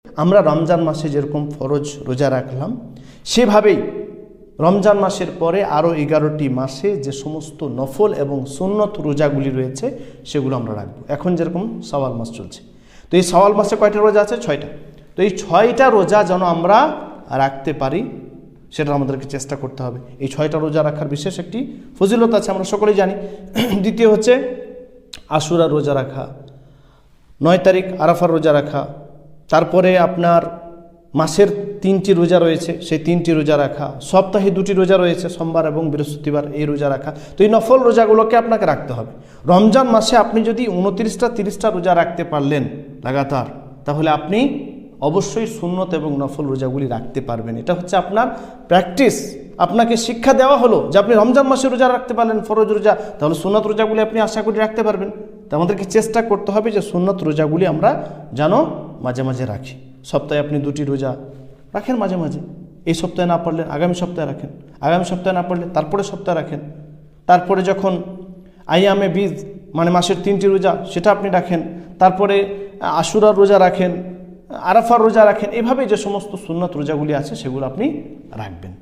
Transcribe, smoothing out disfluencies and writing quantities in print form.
আমরা রমজান মাসে যেরকম ফরজ রোজা রাখলাম, সেভাবেই রমজান মাসের পরে আরও 11টি মাসে যে সমস্ত নফল এবং সুন্নত রোজাগুলি রয়েছে সেগুলো আমরা রাখবো। এখন যেরকম শাওয়াল মাস চলছে, তো এই শাওয়াল মাসে কয়টা রোজা আছে? 6টা। তো এই 6টা রোজা যেন আমরা রাখতে পারি, সেটা আমাদেরকে চেষ্টা করতে হবে। এই 6টা রোজা রাখার বিশেষ একটি ফজিলত আছে, আমরা সকলেই জানি। দ্বিতীয় হচ্ছে আশুরা রোজা রাখা, 9 তারিখ আরাফার রোজা রাখা, তারপরে আপনার মাসের 3টি রোজা রয়েছে, সেই 3টি রোজা রাখা, সপ্তাহে 2টি রোজা রয়েছে, সোমবার এবং বৃহস্পতিবার, এই রোজা রাখা। তো এই নফল রোজাগুলোকে আপনাকে রাখতে হবে। রমজান মাসে আপনি যদি 29টা 30টা রোজা রাখতে পারলেন লাগাতার, তাহলে আপনি অবশ্যই সুন্নত এবং নফল রোজাগুলি রাখতে পারবেন। এটা হচ্ছে আপনার প্র্যাকটিস, আপনাকে শিক্ষা দেওয়া হলো যে আপনি রমজান মাসে রোজা রাখতে পারলেন ফরজ রোজা, তাহলে সুন্নত রোজাগুলি আপনি আশা করি রাখতে পারবেন। তো আমাদেরকে চেষ্টা করতে হবে যে সুন্নত রোজাগুলি আমরা যেন মাঝে মাঝে রাখি। সপ্তাহে আপনি 2টি রোজা রাখেন মাঝে মাঝে, এই সপ্তাহে না পারলেন আগামী সপ্তাহে রাখেন, আগামী সপ্তাহে না পারলে তারপরে সপ্তাহে রাখেন। তারপরে যখন আইয়ামে বীজ মানে মাসের 3টি রোজা সেটা আপনি রাখেন, তারপরে আশুরার রোজা রাখেন, আরাফার রোজা রাখেন। এভাবে যে সমস্ত সুন্নত রোজাগুলি আছে সেগুলো আপনি রাখবেন।